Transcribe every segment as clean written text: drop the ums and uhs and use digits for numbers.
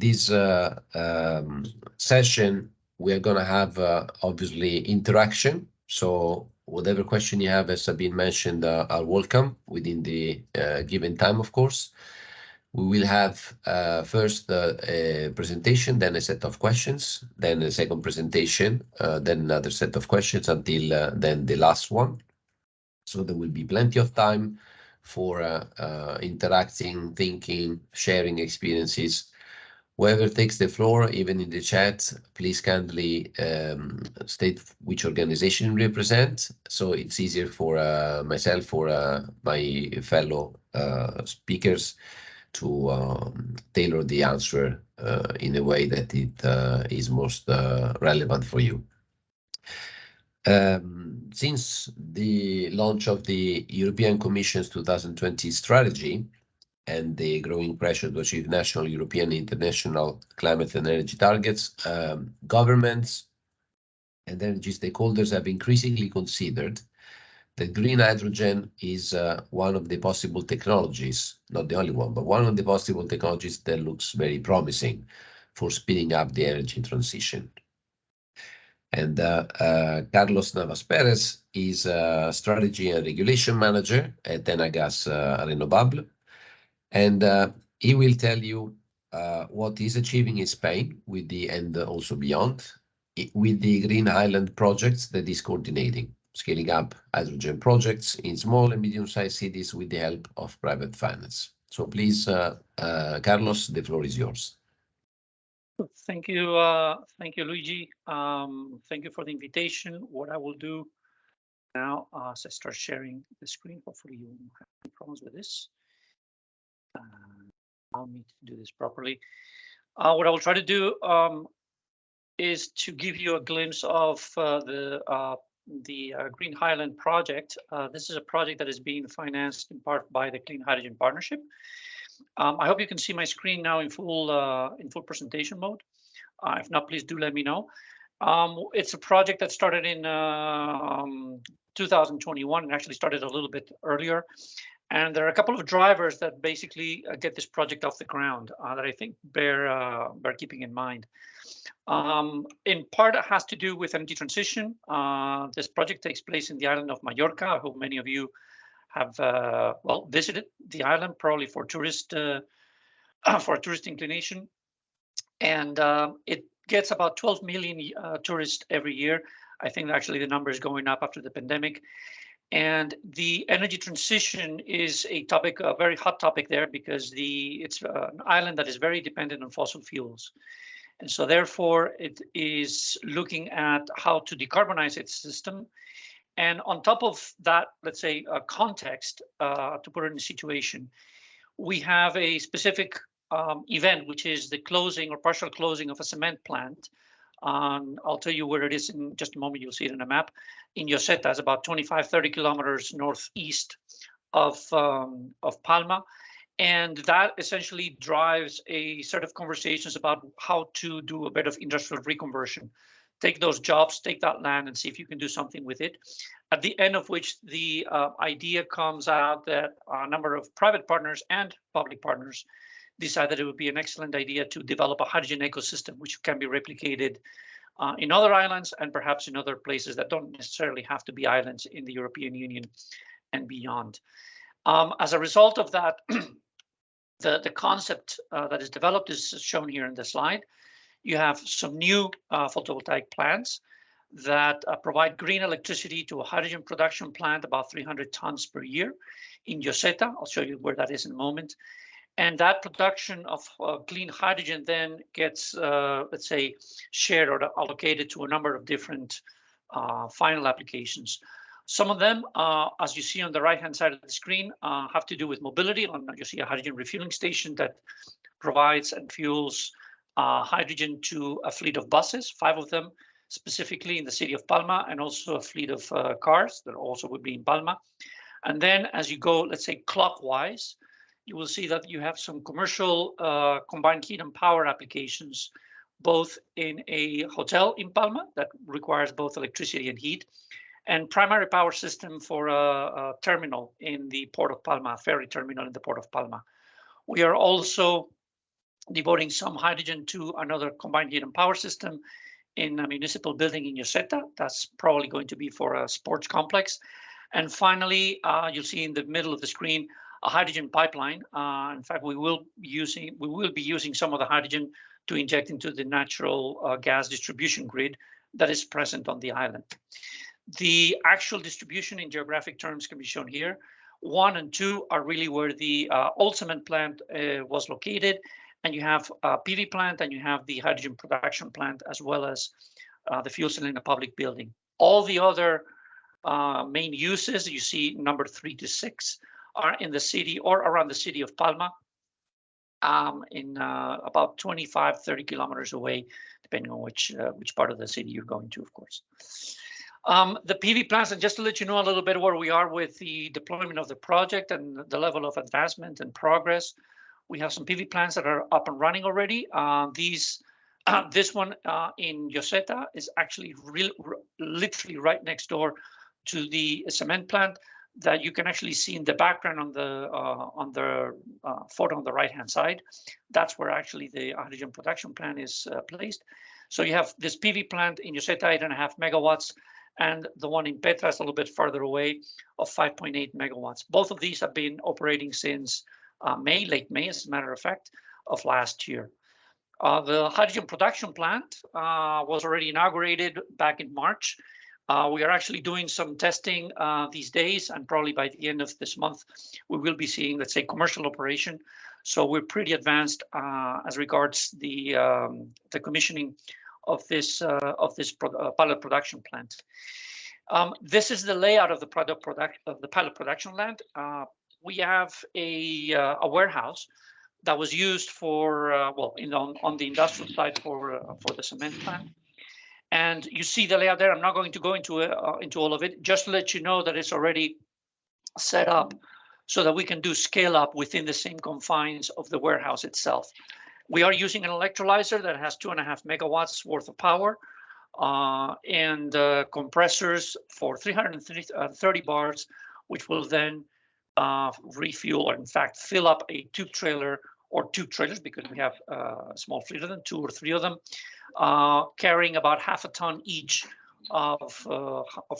this session, we are going to have obviously interaction. So whatever question you have, as Sabine mentioned, are welcome within the given time, of course. We will have first a presentation, then a set of questions, then a second presentation, then another set of questions until then the last one. So there will be plenty of time for interacting, thinking, sharing experiences. Whoever takes the floor, even in the chat, please kindly state which organization you represent, so it's easier for myself or my fellow speakers to tailor the answer in a way that it is most relevant for you. Since the launch of the European Commission's 2020 strategy, and the growing pressure to achieve national, European, international climate and energy targets, governments and energy stakeholders have increasingly considered that green hydrogen is one of the possible technologies, not the only one, but one of the possible technologies that looks very promising for speeding up the energy transition. And Carlos Navas Perez is a strategy and regulation manager at Enagás Renovable. And he will tell you what he's achieving in Spain with the, and also beyond, with the Green Hysland projects that he's coordinating, scaling up hydrogen projects in small and medium-sized cities with the help of private finance. So please, Carlos, the floor is yours. Thank you, Luigi. Thank you for the invitation. What I will do now is I start sharing the screen. Hopefully you won't have any problems with this. Allow me to do this properly. What I will try to do is to give you a glimpse of the Green Hysland project. This is a project that is being financed in part by the Clean Hydrogen Partnership. I hope you can see my screen now in full presentation mode. If not, please do let me know. It's a project that started in 2021 and actually started a little bit earlier. And there are a couple of drivers that basically get this project off the ground that I think bear keeping in mind. In part, it has to do with energy transition. This project takes place in the island of Mallorca. I hope many of you have well visited the island, probably for tourist inclination. And it gets about 12 million tourists every year. I think actually the number is going up after the pandemic. And the energy transition is a topic, a very hot topic there, because it's an island that is very dependent on fossil fuels. And so therefore it is looking at how to decarbonize its system. And on top of that, let's say a context, to put it in a situation, we have a specific event, which is the closing or partial closing of a cement plant. I'll tell you where it is in just a moment. You'll see it in a map. In Lloseta, it's about 25-30 kilometers northeast of Palma. And that essentially drives a set of conversations about how to do a bit of industrial reconversion. Take those jobs, take that land, and see if you can do something with it. At the end of which the idea comes out that a number of private partners and public partners decided it would be an excellent idea to develop a hydrogen ecosystem, which can be replicated in other islands and perhaps in other places that don't necessarily have to be islands in the European Union and beyond. As a result of that, the concept that is developed is shown here in the slide. You have some new photovoltaic plants that provide green electricity to a hydrogen production plant, about 300 tons per year in Lloseta. I'll show you where that is in a moment. And that production of clean hydrogen then gets, let's say, shared or allocated to a number of different final applications. Some of them, as you see on the right-hand side of the screen, have to do with mobility. You see a hydrogen refueling station that provides and fuels hydrogen to a fleet of buses, 5 of them specifically in the city of Palma, and also a fleet of cars that also would be in Palma. And then as you go, let's say, clockwise, you will see that you have some commercial combined heat and power applications, both in a hotel in Palma that requires both electricity and heat, and primary power system for a terminal in the port of Palma, a ferry terminal in the port of Palma. We are also devoting some hydrogen to another combined heat and power system in a municipal building in Lloseta. That's probably going to be for a sports complex. And finally, you'll see in the middle of the screen a hydrogen pipeline. In fact, we will be using some of the hydrogen to inject into the natural gas distribution grid that is present on the island. The actual distribution in geographic terms can be shown here. 1 and 2 are really where the old cement plant was located, and you have a PV plant and you have the hydrogen production plant, as well as the fuel cell in a public building. All the other main uses, you see number 3 to 6, are in the city or around the city of Palma, in about 25-30 kilometers away, depending on which part of the city you're going to, of course. The PV plants, and just to let you know a little bit where we are with the deployment of the project and the level of advancement and progress, we have some PV plants that are up and running already. This one in Lloseta is actually literally right next door to the cement plant that you can actually see in the background on the photo on the right-hand side. That's where actually the hydrogen production plant is placed. So you have this PV plant in Lloseta, 8.5 megawatts, and the one in Petra is a little bit further away of 5.8 megawatts. Both of these have been operating since late May, as a matter of fact, of last year. The hydrogen production plant was already inaugurated back in March. We are actually doing some testing these days, and probably by the end of this month, we will be seeing, let's say, commercial operation. So we're pretty advanced as regards the commissioning of this pilot production plant. This is the layout of the pilot production plant. We have a warehouse that was used for on the industrial side for the cement plant. And you see the layout there. I'm not going to go into all of it, just to let you know that it's already set up so that we can do scale up within the same confines of the warehouse itself. We are using an electrolyzer that has 2.5 megawatts worth of power and compressors for 330 bars, which will then refuel, or in fact fill up a tube trailer or 2 trailers, because we have a small fleet of them, 2 or 3 of them, carrying about half a ton each of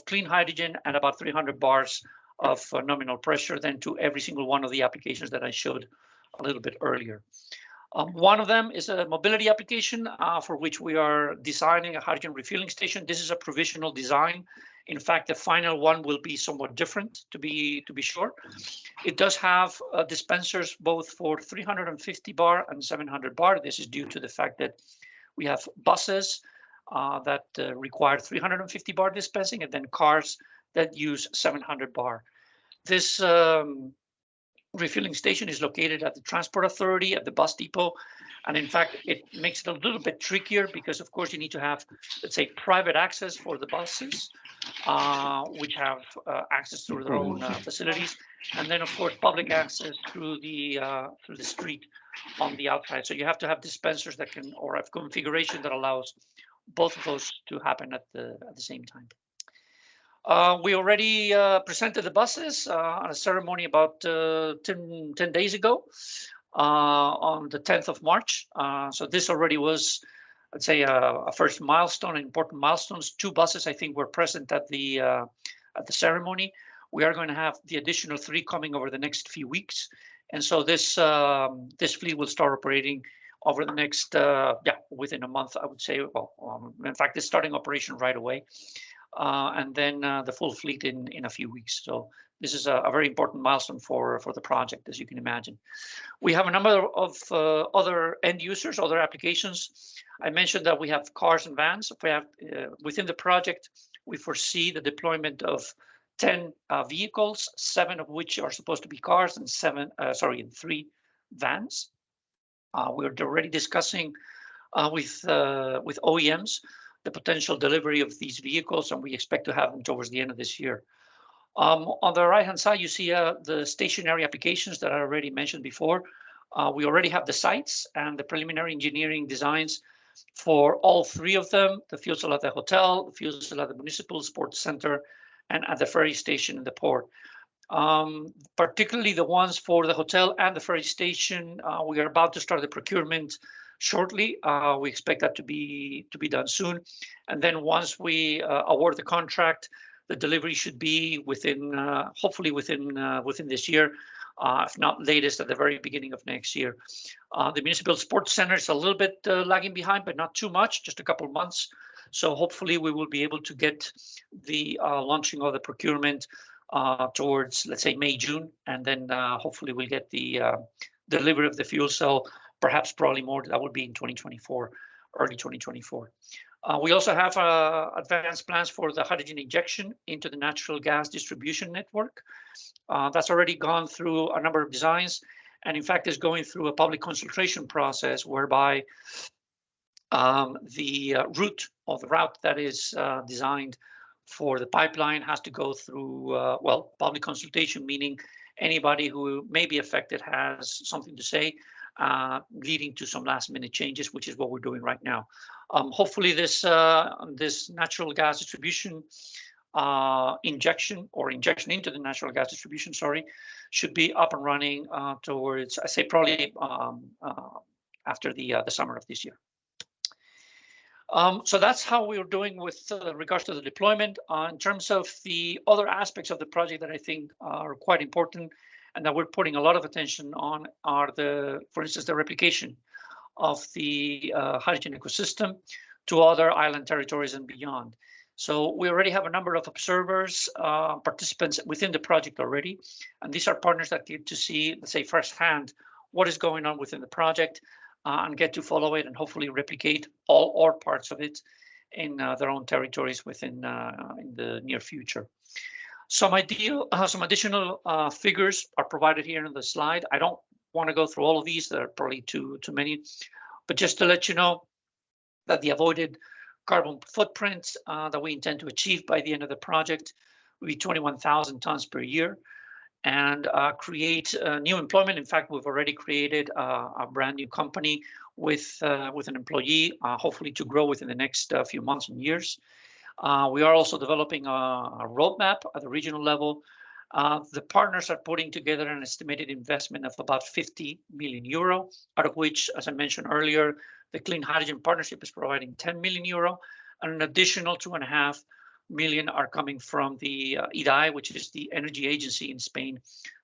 clean hydrogen and about 300 bars of nominal pressure, then to every single one of the applications that I showed a little bit earlier. One of them is a mobility application for which we are designing a hydrogen refueling station. This is a provisional design. In fact, the final one will be somewhat different, to be sure. It does have dispensers both for 350 bar and 700 bar. This is due to the fact that we have buses that require 350 bar dispensing, and then cars that use 700 bar. This refueling station is located at the Transport Authority at the bus depot. And in fact, it makes it a little bit trickier because, of course, you need to have, let's say, private access for the buses, which have access through their own facilities. And then, of course, public access through the street on the outside. So you have to have dispensers that can, or have configuration that allows both of those to happen at the same time. We already presented the buses on a ceremony about 10 days ago on the 10th of March. So this already was, let's say, a first milestone, important milestones. 2 buses, I think, were present at the ceremony. We are going to have the additional 3 coming over the next few weeks. And so this fleet will start operating over the next, within a month, I would say. Well, in fact, it's starting operation right away. And then the full fleet in a few weeks. So this is a very important milestone for the project, as you can imagine. We have a number of other end users, other applications. I mentioned that we have cars and vans. We have within the project, we foresee the deployment of 10 vehicles, 7 of which are supposed to be cars, and 3 vans. We're already discussing with OEMs the potential delivery of these vehicles, and we expect to have them towards the end of this year. On the right-hand side, you see the stationary applications that I already mentioned before. We already have the sites and the preliminary engineering designs for all 3 of them: the fuel cell at the hotel, the fuel cell at the municipal sports center, and at the ferry station in the port. particularly the ones for the hotel and the ferry station. We are about to start the procurement shortly. We expect that to be done soon. And then once we award the contract, the delivery should be within, hopefully within this year, if not latest at the very beginning of next year. The municipal sports center is a little bit lagging behind, but not too much, just a couple of months. So hopefully we will be able to get the launching of the procurement towards, let's say, May, June, and then hopefully we'll get the delivery of the fuel cell, perhaps probably more, that would be in 2024, early 2024. We also have advanced plans for the hydrogen injection into the natural gas distribution network. That's already gone through a number of designs, and in fact is going through a public consultation process whereby the route that is designed for the pipeline has to go through, well, public consultation, meaning anybody who may be affected has something to say, leading to some last minute changes, which is what we're doing right now. Hopefully this natural gas distribution injection into the natural gas distribution, sorry, should be up and running towards, I say probably after the summer of this year. So that's how we're doing with regards to the deployment. In terms of the other aspects of the project that I think are quite important and that we're putting a lot of attention on are for instance, the replication of the hydrogen ecosystem to other island territories and beyond. So we already have a number of observers, participants within the project already, and these are partners that get to see, let's say, firsthand what is going on within the project. And get to follow it and hopefully replicate all or parts of it in their own territories within in the near future. Some additional figures are provided here in the slide. I don't want to go through all of these. There are probably too many, but just to let you know that the avoided carbon footprint that we intend to achieve by the end of the project will be 21,000 tons per year. And create new employment. In fact, we've already created a brand new company with an employee, hopefully to grow within the next few months and years. We are also developing a roadmap at the regional level. The partners are putting together an estimated investment of about 50 million euro, out of which, as I mentioned earlier, the Clean Hydrogen Partnership is providing 10 million euro, and an additional 2.5 million are coming from the IDAE, which is the energy agency in Spain,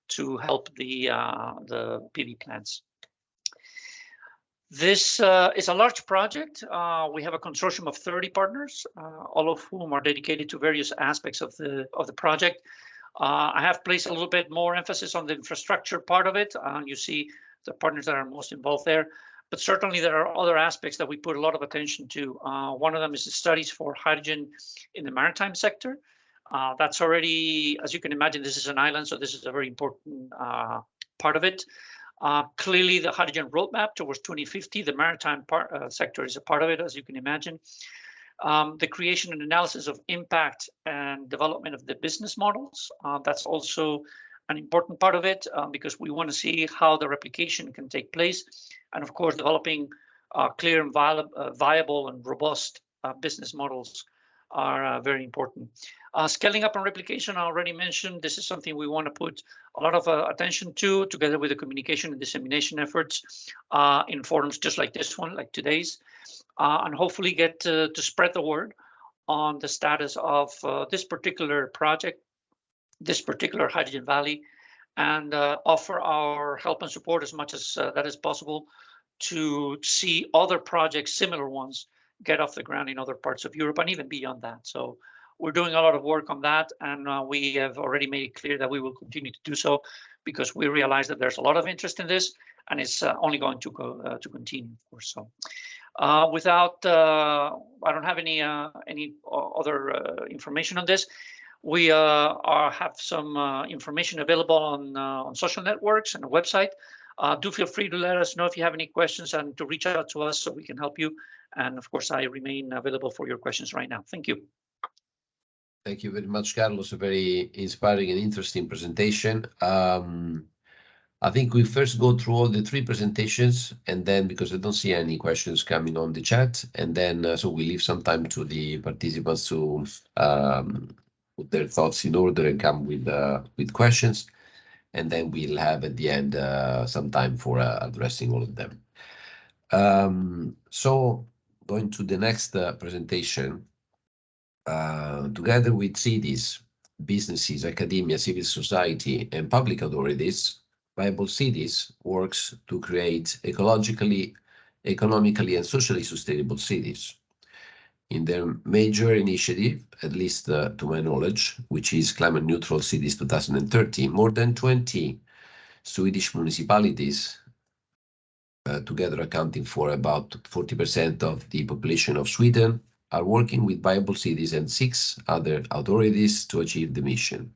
to help the PV plants. This is a large project. We have a consortium of 30 partners, all of whom are dedicated to various aspects of the project. I have placed a little bit more emphasis on the infrastructure part of it. You see the partners that are most involved there. But certainly there are other aspects that we put a lot of attention to. One of them is the studies for hydrogen in the maritime sector. That's already, as you can imagine, this is an island, so this is a very important part of it. Clearly, the hydrogen roadmap towards 2050, the maritime sector is a part of it, as you can imagine. The creation and analysis of impact and development of the business models, that's also an important part of it, because we want to see how the replication can take place. And of course, developing clear and viable and robust business models are very important. Scaling up and replication, I already mentioned, this is something we want to put a lot of attention to, together with the communication and dissemination efforts in forums just like this one, like today's, and hopefully get to spread the word on the status of this particular project, this particular Hydrogen Valley, and offer our help and support as much as that is possible to see other projects, similar ones, get off the ground in other parts of Europe and even beyond that. So we're doing a lot of work on that, and we have already made it clear that we will continue to do so, because we realize that there's a lot of interest in this, and it's only going to go to continue, of course. So I don't have any other information on this. We have some information available on social networks and a website. Do feel free to let us know if you have any questions and to reach out to us so we can help you. And of course, I remain available for your questions right now. Thank you. Thank you very much, Carlos. A very inspiring and interesting presentation. I think we first go through all the three presentations, and then, because I don't see any questions coming on the chat, and then so we leave some time to the participants to put their thoughts in order and come with questions. And then we'll have at the end some time for addressing all of them. So going to the next presentation, together with cities, businesses, academia, civil society, and public authorities, Viable Cities works to create ecologically, economically, and socially sustainable cities. In their major initiative, at least to my knowledge, which is Climate Neutral Cities 2030, more than 20 Swedish municipalities, together accounting for about 40% of the population of Sweden, are working with Viable Cities and 6 other authorities to achieve the mission.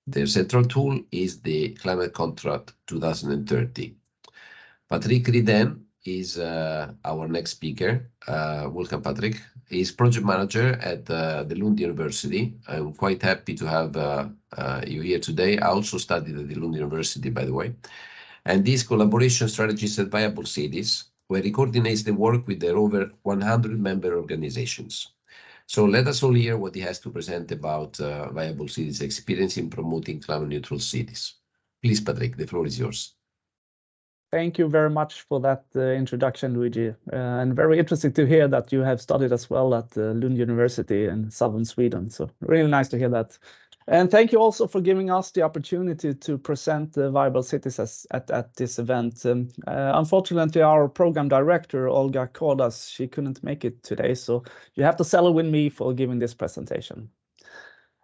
Their central tool is the Climate Contract 2030. Patrik Rydén is our next speaker. Welcome, Patrik. He's project manager at the Lund University. I'm quite happy to have you here today. I also studied at the Lund University, by the way. And these collaboration strategies at Viable Cities, where he coordinates the work with their over 100 member organizations. So let us all hear what he has to present about Viable Cities' experience in promoting climate neutral cities. Please, Patrik, the floor is yours. Thank you very much for that introduction, Luigi. And very interesting to hear that you have studied as well at Lund University in southern Sweden. So really nice to hear that. And thank you also for giving us the opportunity to present the Viable Cities at this event. Unfortunately, our program director, Olga Kordas, she couldn't make it today. So you have to settle with me for giving this presentation.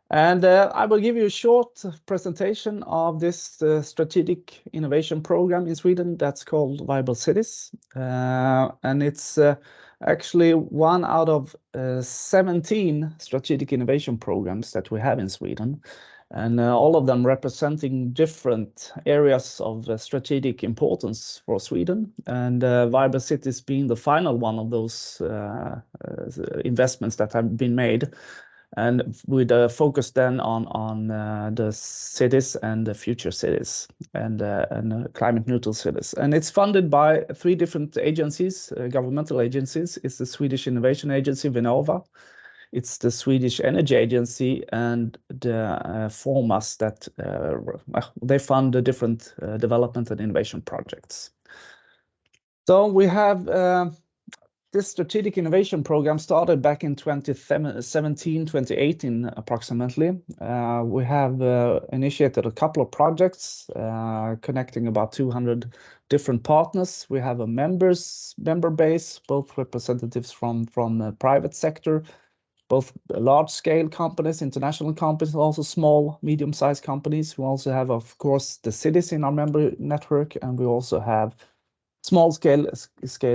And I will give you a short presentation of this strategic innovation program in Sweden that's called Viable Cities. And it's actually one out of 17 strategic innovation programs that we have in Sweden. And all of them representing different areas of strategic importance for Sweden. And Viable Cities being the final one of those investments that have been made. And with a focus then on the cities and the future cities and climate neutral cities. And it's funded by 3 different agencies, governmental agencies. It's the Swedish Innovation Agency, Vinnova. It's the Swedish Energy Agency and the Formas that they fund the different development and innovation projects. So we have this strategic innovation program started back in 2017, 2018, approximately. We have initiated a couple of projects connecting about 200 different partners. We have a member base, both representatives from the private sector, both large-scale companies, international companies, also small, medium-sized companies. We also have, of course, the cities in our member network, and we also have small-scale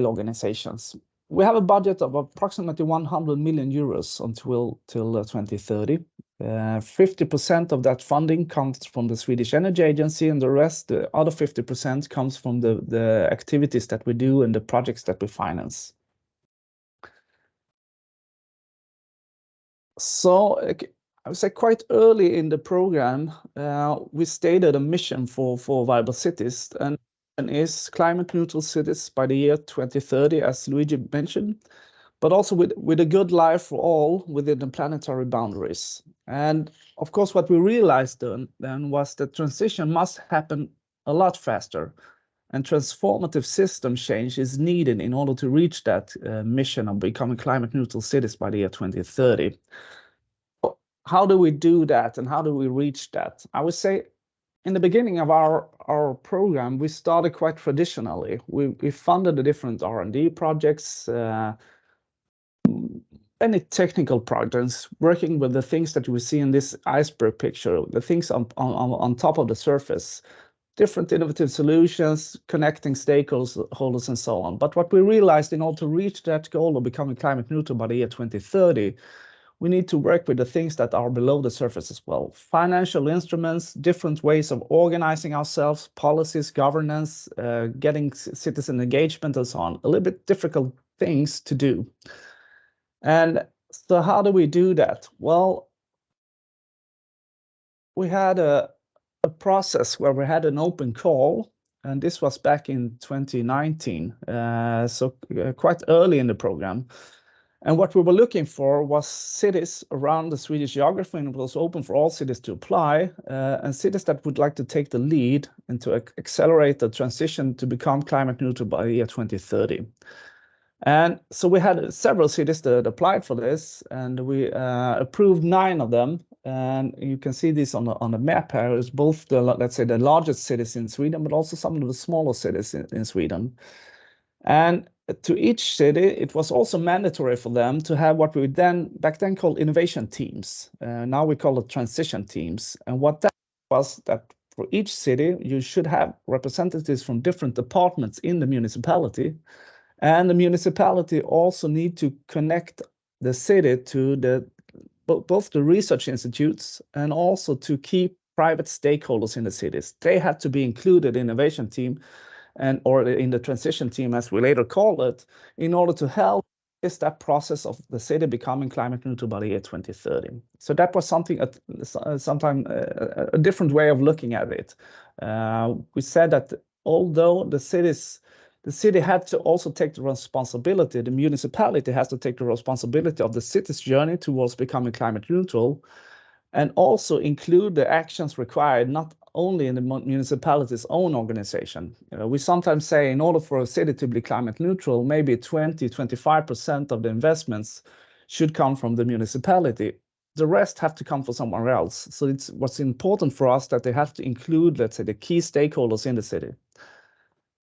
organizations. We have a budget of approximately 100 million euros until 2030. 50% of that funding comes from the Swedish Energy Agency, and the rest, the other 50%, comes from the activities that we do and the projects that we finance. So I would say quite early in the program, we stated a mission for Viable Cities, and is climate neutral cities by the year 2030, as Luigi mentioned, but also with a good life for all within the planetary boundaries. And of course, what we realized then was that transition must happen a lot faster, and transformative system change is needed in order to reach that mission of becoming climate neutral cities by the year 2030. How do we do that, and how do we reach that? I would say in the beginning of our program, we started quite traditionally. We funded the different R&D projects, any technical projects, working with the things that we see in this iceberg picture, the things on top of the surface, different innovative solutions, connecting stakeholders and so on. But what we realized, in order to reach that goal of becoming climate neutral by the year 2030, we need to work with the things that are below the surface as well. Financial instruments, different ways of organizing ourselves, policies, governance, getting citizen engagement and so on. A little bit difficult things to do. And so how do we do that? Well, we had a process where we had an open call, and this was back in 2019, so quite early in the program. And what we were looking for was cities around the Swedish geography, and it was open for all cities to apply, and cities that would like to take the lead and to accelerate the transition to become climate neutral by the year 2030. And so we had several cities that applied for this, and we approved 9 of them. And you can see this on the map here. It's both the, let's say, the largest cities in Sweden, but also some of the smaller cities in Sweden. And to each city, it was also mandatory for them to have what we back then called innovation teams. Now we call it transition teams. And what that was that for each city, you should have representatives from different departments in the municipality. And the municipality also need to connect the city to both the research institutes and also to keep private stakeholders in the cities. They had to be included in the innovation team or in the transition team, as we later call it, in order to help that process of the city becoming climate neutral by the year 2030. So that was something, a different way of looking at it. We said that although the city had to also take the responsibility, the municipality has to take the responsibility of the city's journey towards becoming climate neutral, and also include the actions required, not only in the municipality's own organization. We sometimes say in order for a city to be climate neutral, maybe 20-25% of the investments should come from the municipality. The rest have to come from somewhere else. So it's what's important for us that they have to include, let's say, the key stakeholders in the city.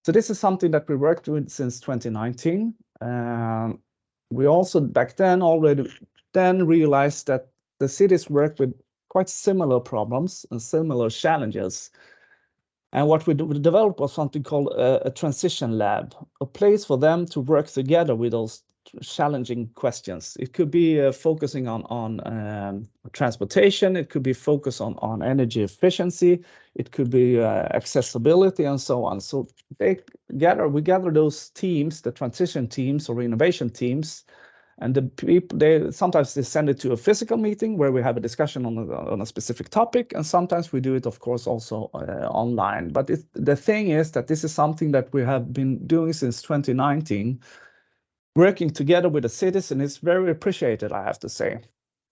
So this is something that we worked with since 2019. We also back then already realized that the cities work with quite similar problems and similar challenges. And what we developed was something called a transition lab, a place for them to work together with those challenging questions. It could be focusing on transportation, it could be focused on energy efficiency, it could be accessibility and so on. So we gather those teams, the transition teams or innovation teams, and the people, sometimes they send it to a physical meeting where we have a discussion on a specific topic, and sometimes we do it, of course, also online. But the thing is that this is something that we have been doing since 2019, working together with the cities, and it's very appreciated, I have to say,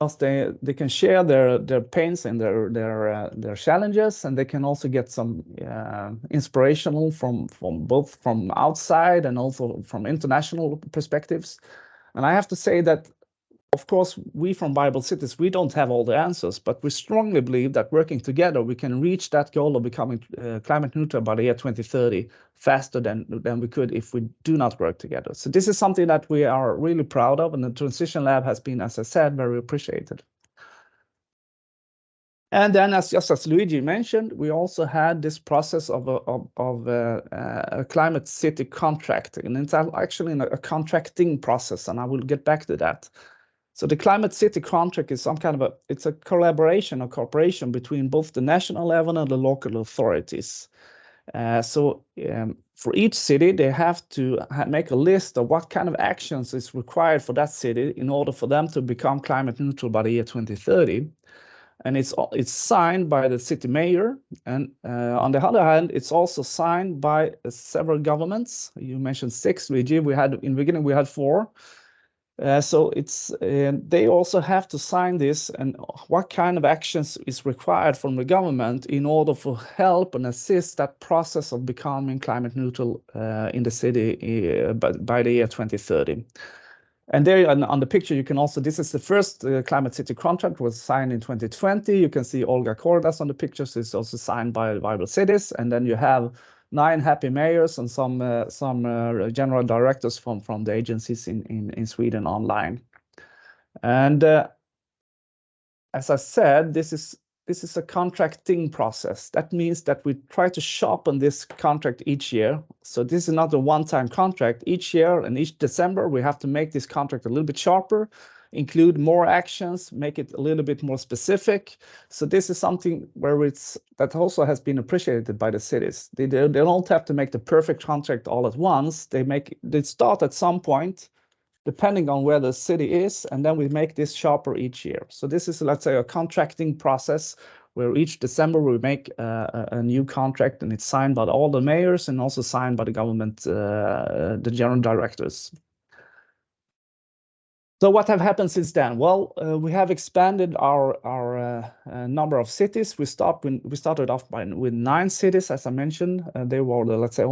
because they can share their pains and their challenges, and they can also get some inspirational from both from outside and also from international perspectives. And I have to say that, of course, we from Viable Cities, we don't have all the answers, but we strongly believe that working together, we can reach that goal of becoming climate neutral by the year 2030 faster than we could if we do not work together. So this is something that we are really proud of, and the Transition Lab has been, as I said, very appreciated. And then, just as Luigi mentioned, we also had this process of a climate city contract, and it's actually a contracting process, and I will get back to that. So the climate city contract is some kind of it's a collaboration or cooperation between both the national level and the local authorities. For each city, they have to make a list of what kind of actions is required for that city in order for them to become climate neutral by the year 2030. And it's signed by the city mayor, and on the other hand, it's also signed by several governments. You mentioned 6, Luigi. In the beginning we had 4. So they also have to sign this, and what kind of actions is required from the government in order to help and assist that process of becoming climate neutral in the city by the year 2030. And there on the picture, you can also, this is the first climate city contract, was signed in 2020. You can see Olga Kordas on the pictures. It's also signed by Viable Cities. And then you have 9 happy mayors and some general directors from the agencies in Sweden online. And as I said, this is a contracting process. That means that we try to sharpen this contract each year. So this is not a one-time contract. Each year and each December, we have to make this contract a little bit sharper, include more actions, make it a little bit more specific. So this is something where that also has been appreciated by the cities. They don't have to make the perfect contract all at once. They start at some point, depending on where the city is, and then we make this sharper each year. So this is, let's say, a contracting process where each December we make a new contract, and it's signed by all the mayors and also signed by the government, the general directors. So what have happened since then? Well, we have expanded our number of cities. We started off with 9 cities, as I mentioned. They were the, let's say,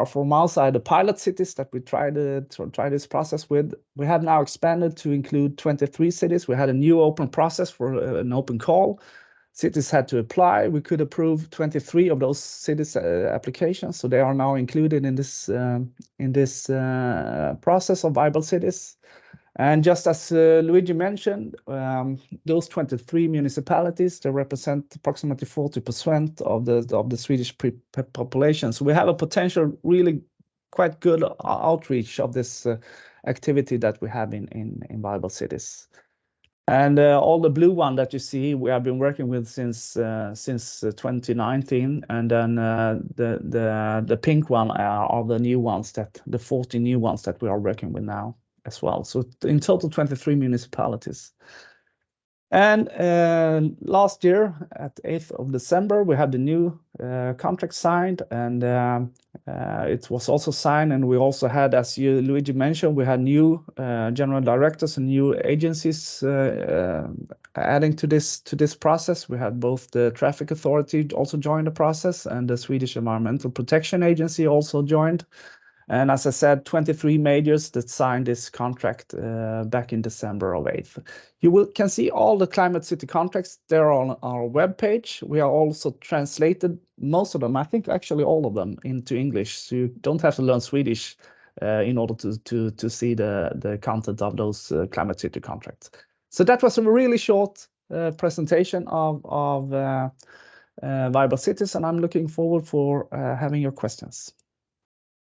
from our side, the pilot cities that we tried to try this process with. We have now expanded to include 23 cities. We had a new open process for an open call. Cities had to apply. We could approve 23 of those cities applications, so they are now included in this process of viable cities. And just as Luigi mentioned, those 23 municipalities, they represent approximately 40% of the Swedish population. So we have a potential really quite good outreach of this activity that we have in viable cities. And all the blue one that you see, we have been working with since 2019, and then the pink one are the new ones, the 40 new ones that we are working with now as well. So in total, 23 municipalities. And last year, at 8th of December, we had the new contract signed, and it was also signed. And we also had, as Luigi mentioned, we had new general directors and new agencies adding to this process. We had both the Traffic Authority also join the process, and the Swedish Environmental Protection Agency also joined. And as I said, 23 majors that signed this contract back in December of 8th. You can see all the Climate City contracts there on our webpage. We are also translated most of them, I think actually all of them, into English. So you don't have to learn Swedish in order to see the content of those Climate City contracts. So that was a really short presentation of viable cities, and I'm looking forward for having your questions.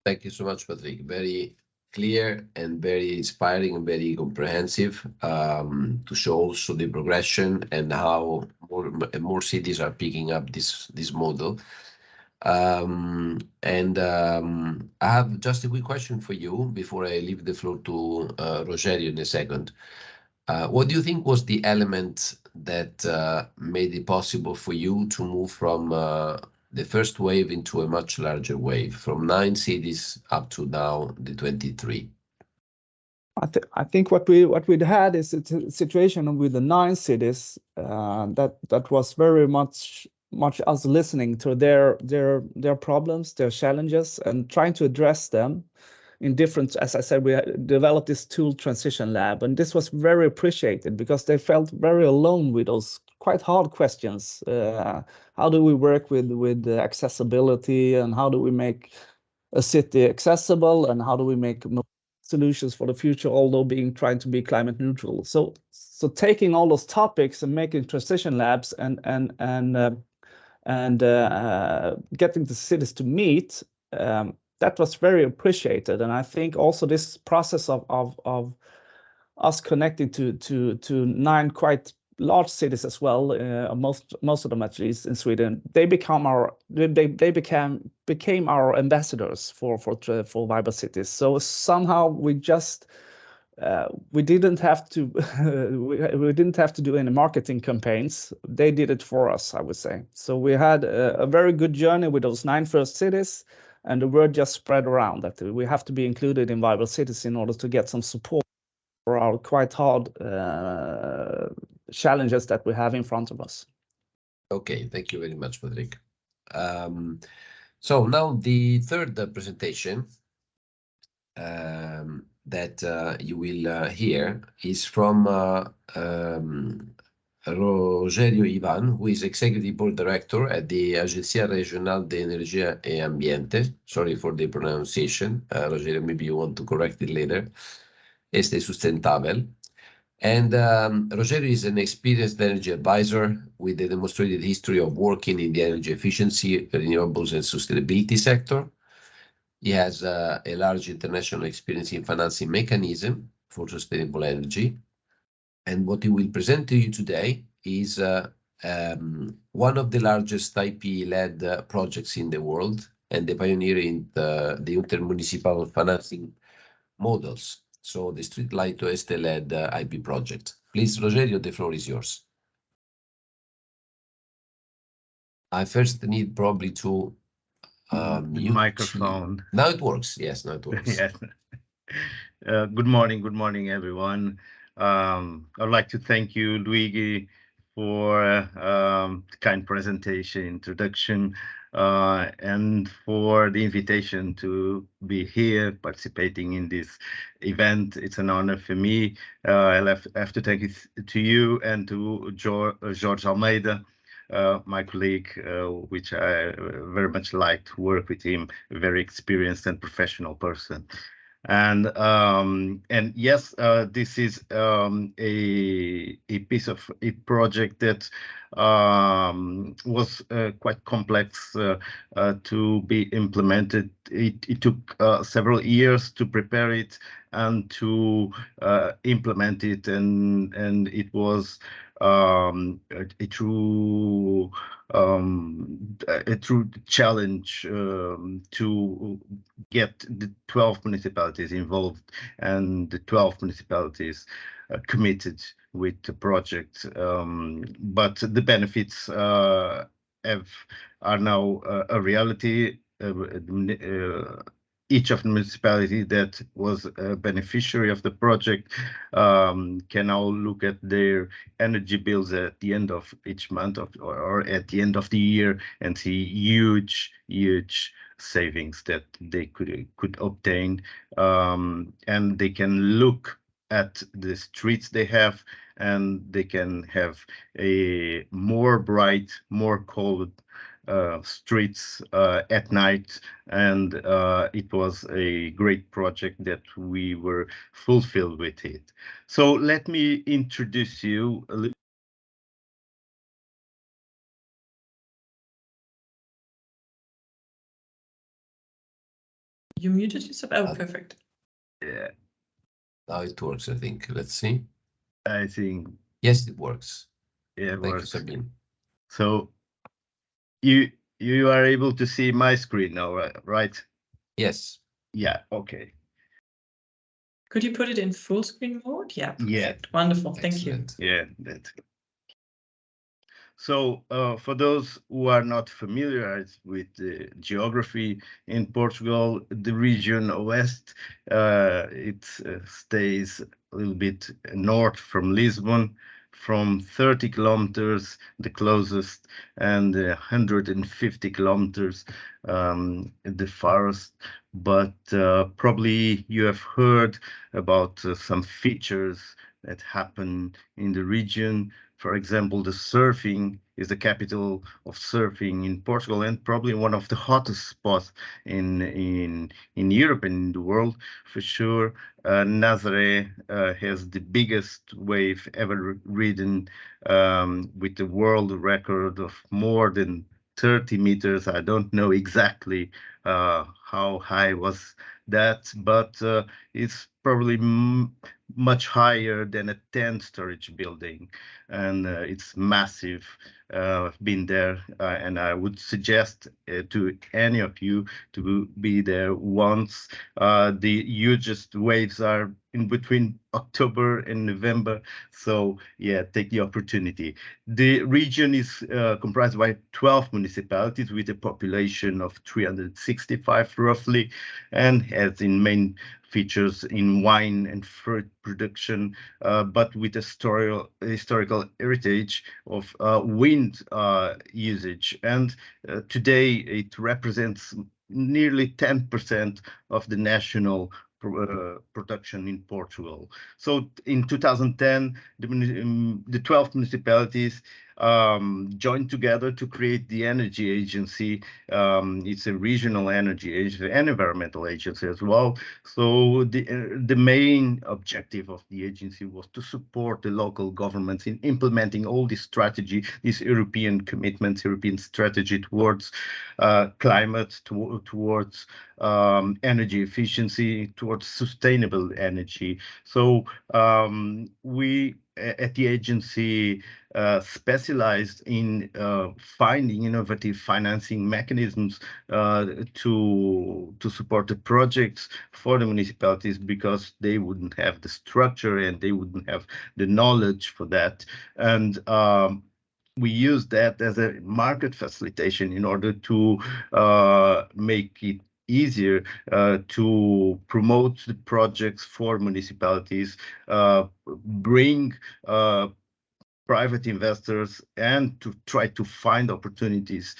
Thank you so much, Patrik. Very clear and very inspiring and very comprehensive to show also the progression and how more cities are picking up this model. I have just a quick question for you before I leave the floor to Rogério in a second. What do you think was the element that made it possible for you to move from the first wave into a much larger wave, from 9 cities up to now the 23? I think what we'd had is a situation with the 9 cities that was very much us listening to their problems, their challenges, and trying to address them in different. As I said, we developed this tool transition lab, and this was very appreciated because they felt very alone with those quite hard questions. How do we work with accessibility, and how do we make a city accessible, and how do we make solutions for the future, although trying to be climate neutral? So taking all those topics and making transition labs and getting the cities to meet, that was very appreciated. And I think also this process of us connecting to 9 quite large cities as well, most of them at least in Sweden, they became our ambassadors for viable cities. So somehow we just we didn't have to we didn't have to do any marketing campaigns. They did it for us, I would say. So we had a very good journey with those 9 first cities, and the word just spread around that we have to be included in viable cities in order to get some support for our quite hard challenges that we have in front of us. Okay, thank you very much, Patrik. So now the third presentation that you will hear is from Rogério Ivan, who is Executive Board Director at the Agência Regional de Energia e Ambiente. Sorry for the pronunciation. Rogério, maybe you want to correct it later. Este Sustentável. And Rogério is an experienced energy advisor with a demonstrated history of working in the energy efficiency, renewables, and sustainability sector. He has a large international experience in financing mechanism for sustainable energy. And what he will present to you today is one of the largest IP-led projects in the world and the pioneer in the intermunicipal financing models. So the Streetlight Oeste-led IP project. Please, Rogério, the floor is yours. I first need probably to mute microphone. Now it works. Yes, now it works. Yes. Good morning, everyone. I'd like to thank you, Luigi, for the kind presentation, introduction, and for the invitation to be here participating in this event. It's an honor for me. I have to thank it to you and to Jorge Almeida, my colleague, which I very much like to work with him, a very experienced and professional person. And yes, this is a piece of a project that was quite complex to be implemented. It took several years to prepare it and to implement it, and it was a true challenge to get the 12 municipalities involved and the 12 municipalities committed with the project. But the benefits are now a reality. Each of the municipalities that was a beneficiary of the project can now look at their energy bills at the end of each month or at the end of the year and see huge savings that they could obtain, and they can look at the streets they have, and they can have a more bright, more cold streets at night. And it was a great project that we were fulfilled with it. So let me introduce you a little. You muted yourself. Oh, perfect. Yeah, Now it works, I think. Let's see. I think. Yes, it works. Yeah, it Thank works. you, Sabine. So you are able to see my screen now, right? Yes. Yeah, okay. Could you put it in full screen mode? Yeah, perfect. Yeah. Wonderful. Thank Excellent. Yeah, that's. So for those who are not familiar with the geography in Portugal, the region Oeste, it stays a little bit north from Lisbon, from 30 kilometers, the closest, and 150 kilometers, the farthest. But probably you have heard about some features that happen in the region. For example, the surfing is the capital of surfing in Portugal, and probably one of the hottest spots in Europe and in the world for sure. Nazaré has the biggest wave ever ridden, with the world record of more than 30 meters. I don't know exactly how high was that, but it's probably much higher than a 10-storage building, and it's massive. I've been there, and I would suggest to any of you to be there once. The hugest waves are in between October and November, so yeah, take the opportunity. The region is comprised by 12 municipalities with a population of 365 roughly, and has in main features in wine and fruit production, but with a historical heritage of wind usage. And today it represents nearly 10% of the national production in Portugal. So in 2010, the 12 municipalities joined together to create the energy agency. It's a regional energy agency and environmental agency as well. So the main objective of the agency was to support the local governments in implementing all this strategy, this European commitments, European strategy towards climate, towards energy efficiency, towards sustainable energy. So we at the agency specialized in finding innovative financing mechanisms to support the projects for the municipalities, because they wouldn't have the structure and they wouldn't have the knowledge for that. And we use that as a market facilitation in order to make it easier to promote the projects for municipalities, bring private investors, and to try to find opportunities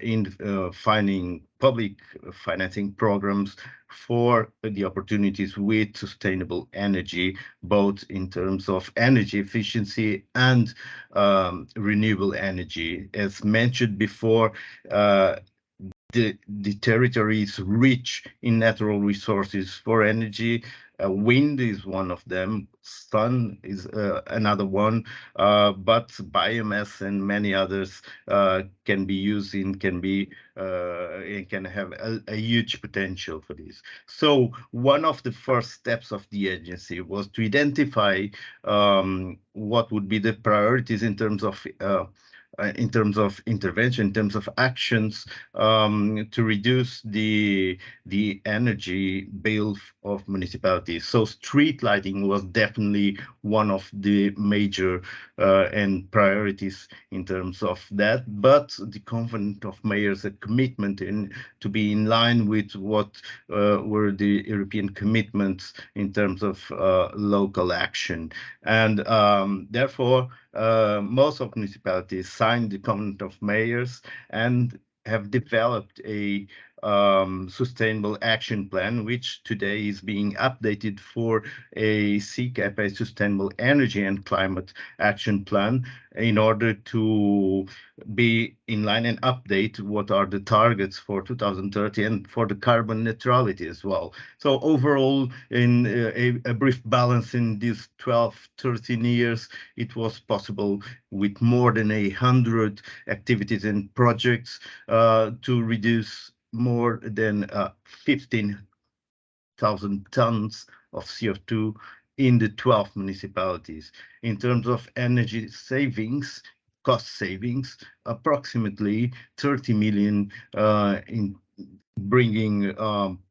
in finding public financing programs for the opportunities with sustainable energy, both in terms of energy efficiency and renewable energy. As mentioned before, the territory is rich in natural resources for energy. Wind is one of them, sun is another one, but biomass and many others can be used and can have a huge potential for this. So one of the first steps of the agency was to identify what would be the priorities in terms of intervention, in terms of actions to reduce the energy bill of municipalities. So street lighting was definitely one of the major and priorities in terms of that. But the Conference of Mayors, a commitment to be in line with what were the European commitments in terms of local action. And therefore, most of municipalities signed the Covenant of Mayors and have developed a sustainable action plan, which today is being updated for a CCAP, a Sustainable Energy and Climate Action Plan, in order to be in line and update what are the targets for 2030 and for the carbon neutrality as well. So overall, in a brief balance in these 12, 13 years, it was possible with more than 100 activities and projects to reduce more than 15,000 tons of CO2 in the 12 municipalities. In terms of energy savings, cost savings, approximately 30 million in bringing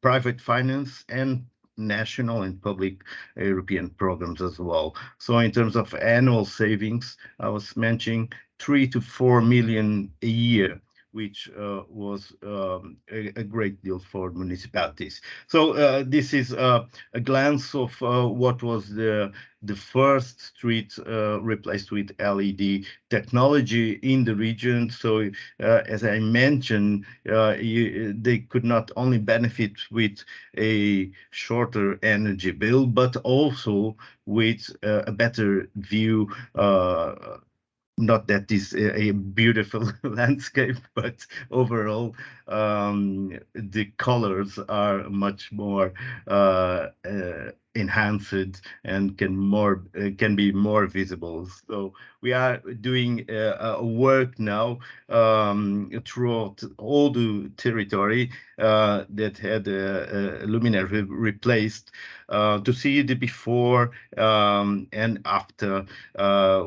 private finance and national and public European programs as well. So in terms of annual savings, I was mentioning 3 to 4 million a year, which was a great deal for municipalities. So this is a glance of what was the first street replaced with LED technology in the region. So as I mentioned, they could not only benefit with a shorter energy bill, but also with a better view. Not that this is a beautiful landscape, but overall the colors are much more enhanced and can be more visible. So we are doing work now throughout all the territory that had luminaire replaced to see the before and after.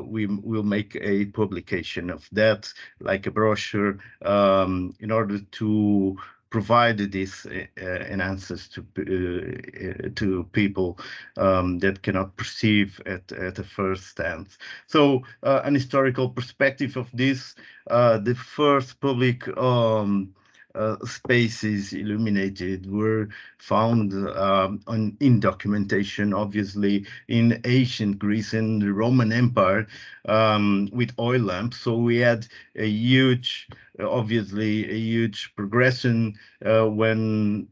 We will make a publication of that, like a brochure, in order to provide this answers to people that cannot perceive at a first stance. So an historical perspective of this, the first public spaces illuminated were found in documentation, obviously, in ancient Greece and the Roman Empire with oil lamps. So we had a huge, obviously, a huge progression when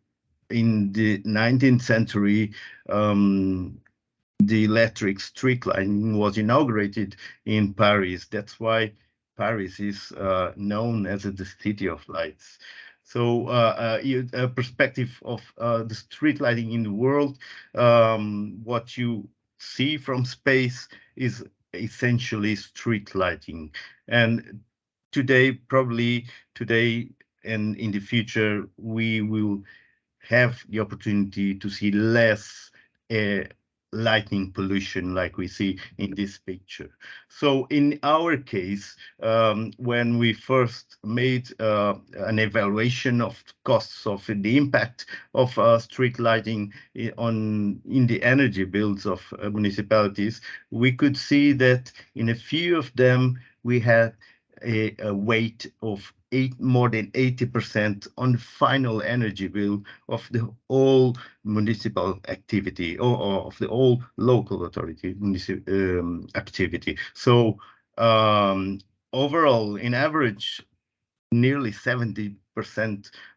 in the 19th century, the electric street lighting was inaugurated in Paris. That's why Paris is known as the city of lights. So a perspective of the street lighting in the world, what you see from space is essentially street lighting. And today, probably today and in the future, we will have the opportunity to see less lighting pollution like we see in this picture. So in our case, when we first made an evaluation of costs of the impact of street lighting in the energy bills of municipalities, we could see that in a few of them we had a weight of more than 80% on the final energy bill of the whole municipal activity or of the whole local authority activity. So overall, in average, nearly 70%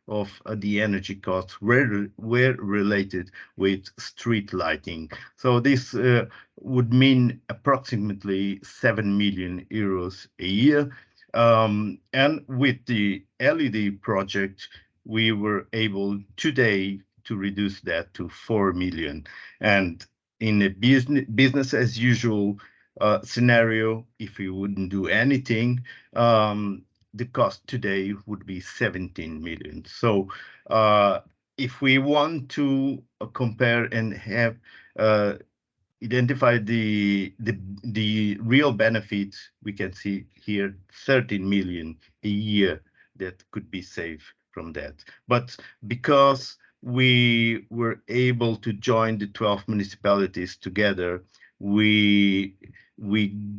of the energy costs were related with street lighting. So this would mean approximately 7 million euros a year. And with the LED project, we were able today to reduce that to 4 million. And in a business as usual scenario, if we wouldn't do anything, the cost today would be 17 million. So if we want to compare and have identify the real benefits, we can see here 13 million a year that could be saved from that. But because we were able to join the 12 municipalities together, we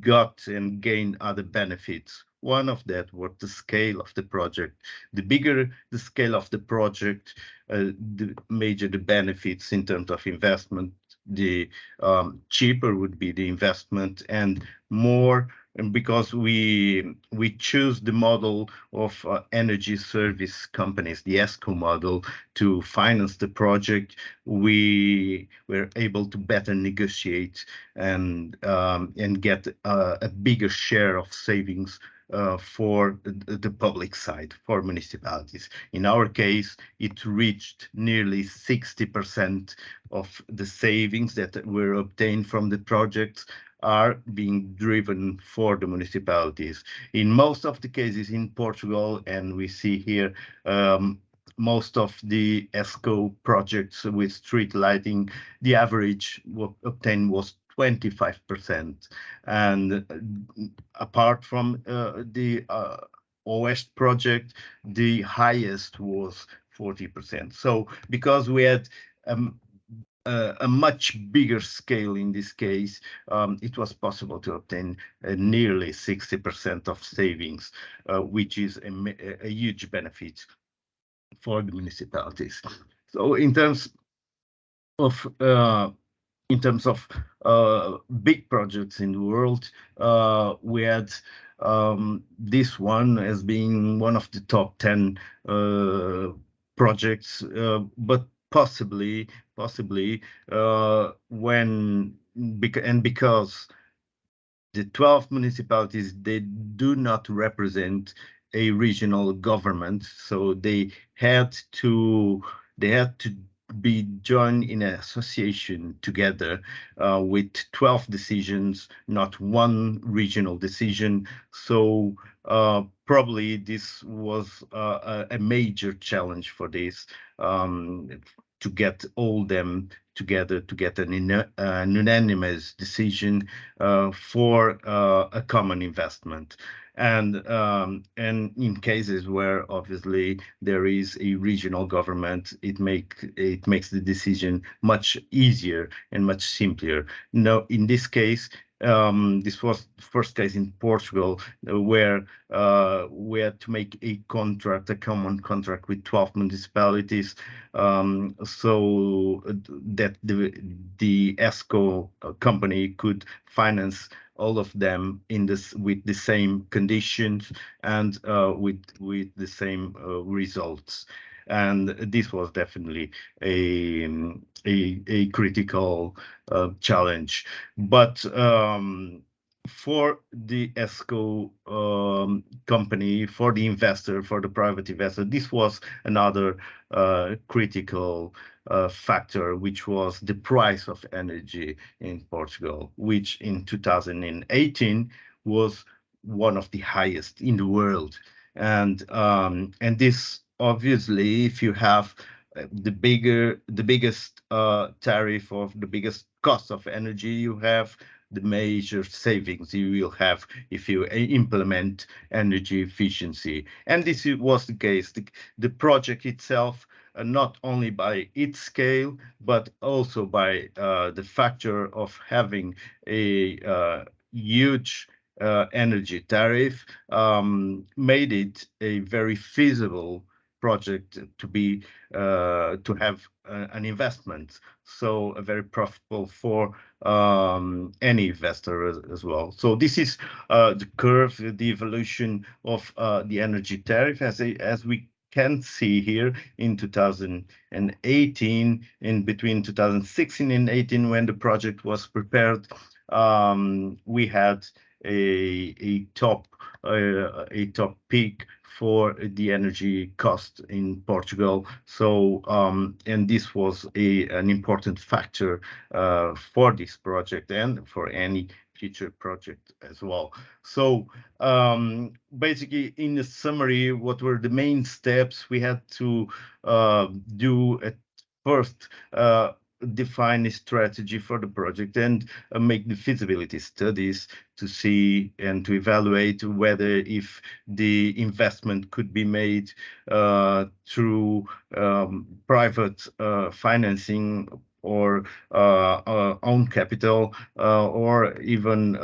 got and gained other benefits. One of that was the scale of the project. The bigger the scale of the project, the major the benefits in terms of investment, the cheaper would be the investment, and more. And because we choose the model of energy service companies, the ESCO model, to finance the project, we were able to better negotiate and get a bigger share of savings for the public side, for municipalities. In our case, it reached nearly 60% of the savings that were obtained from the projects are being driven for the municipalities. In most of the cases in Portugal, and we see here most of the ESCO projects with street lighting, the average obtained was 25%. And apart from the Oeste project, the highest was 40%. So because we had a much bigger scale in this case, it was possible to obtain nearly 60% of savings, which is a huge benefit for the municipalities. So in terms of big projects in the world, we had this one as being one of the top 10 projects, but possibly because the 12 municipalities, they do not represent a regional government, so they had to be joined in an association together with 12 decisions, not one regional decision. So probably this was a major challenge for this, to get all them together to get an unanimous decision for a common investment. And in cases where obviously there is a regional government, it makes the decision much easier and much simpler. Now, in this case, this was the first case in Portugal where we had to make a common contract with 12 municipalities, so that the ESCO company could finance all of them with the same conditions and with the same results. And this was definitely a critical challenge. But for the ESCO company, for the investor, for the private investor, this was another critical factor, which was the price of energy in Portugal, which in 2018 was one of the highest in the world. And this obviously, if you have the biggest tariff of the biggest cost of energy, you have the major savings you will have if you implement energy efficiency. And this was the case. The project itself, not only by its scale, but also by the factor of having a huge energy tariff made it a very feasible project to be to have an investment, so very profitable for any investor as well. So this is the curve, the evolution of the energy tariff, as we can see here in 2018, in between 2016 and 18, when the project was prepared, we had a top peak for the energy cost in Portugal. So and this was an important factor for this project and for any future project as well. So basically, in the summary, what were the main steps we had to do at first? Define a strategy for the project and make the feasibility studies to see and to evaluate whether if the investment could be made through private financing or own capital or even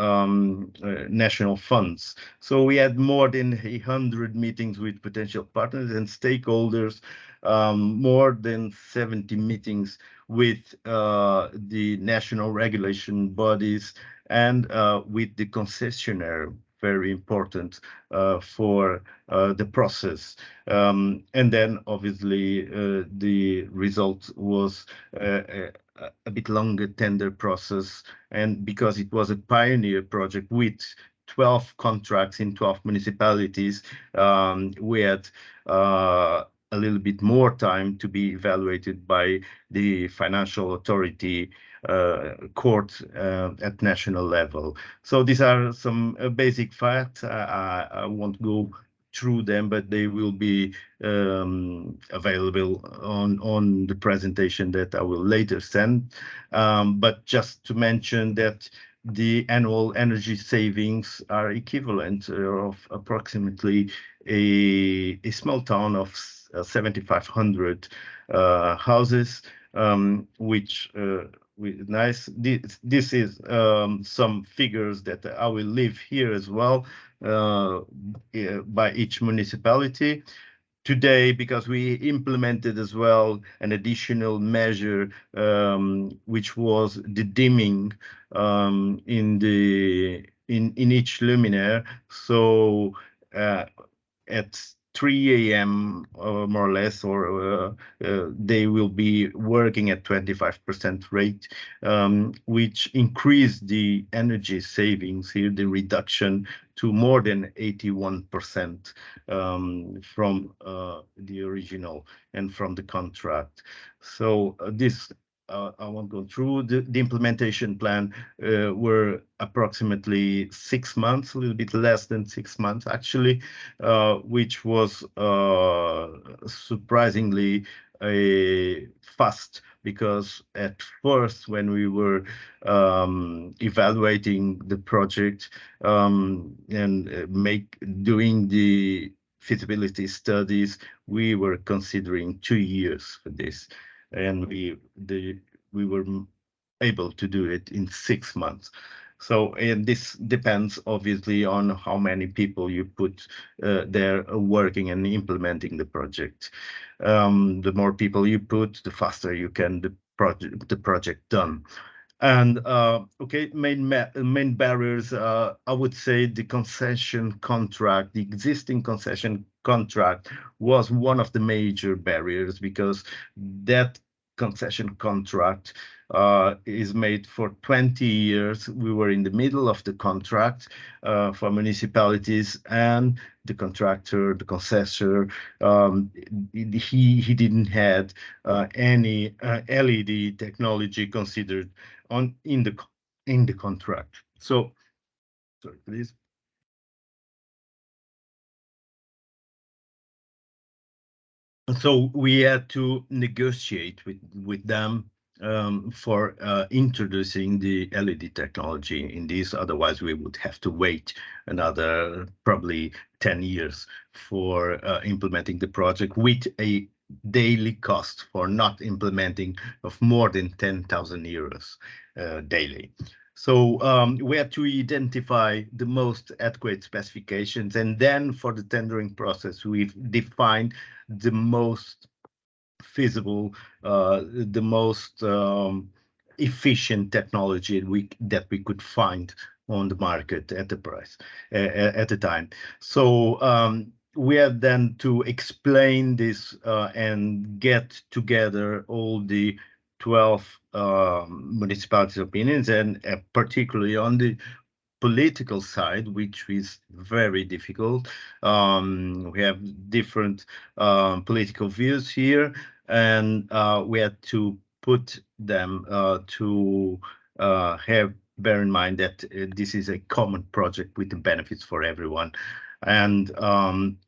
national funds. So we had more than 100 meetings with potential partners and stakeholders, more than 70 meetings with the national regulation bodies and with the concessionaire, very important for the process. And then obviously the result was a bit longer tender process, and because it was a pioneer project with 12 contracts in 12 municipalities, we had a little bit more time to be evaluated by the financial authority court at national level. So these are some basic facts. I won't go through them, but they will be available on the presentation that I will later send. But just to mention that the annual energy savings are equivalent of approximately a small town of 7,500 houses, which nice. This is some figures that I will leave here as well by each municipality. Today, because we implemented as well an additional measure, which was the dimming in each luminaire. So at 3 a.m. More or less, or they will be working at 25% rate, which increased the energy savings here, the reduction to more than 81% from the original and from the contract. So this I won't go through. The implementation plan were approximately 6 months, a little bit less than 6 months actually, which was surprisingly fast, because at first when we were evaluating the project and doing the feasibility studies, we were considering 2 years for this, and we were able to do it in 6 months. So, and this depends obviously on how many people you put there working and implementing the project. The more people you put, the faster you can the project done. And okay, main barriers, I would say the concession contract, the existing concession contract was one of the major barriers, because that concession contract is made for 20 years. We were in the middle of the contract for municipalities, and the contractor, the concessor, he didn't had any LED technology considered in the contract. So, sorry, please. So we had to negotiate with them for introducing the LED technology in this. Otherwise, we would have to wait another probably 10 years for implementing the project, with a daily cost for not implementing of more than 10,000 euros daily. So we had to identify the most adequate specifications, and then for the tendering process, we've defined the most feasible, the most efficient technology that we could find on the market at the price at the time. So we had then to explain this and get together all the 12 municipalities' opinions, and particularly on the political side, which is very difficult. We have different political views here, and we had to put them to bear in mind that this is a common project with the benefits for everyone. And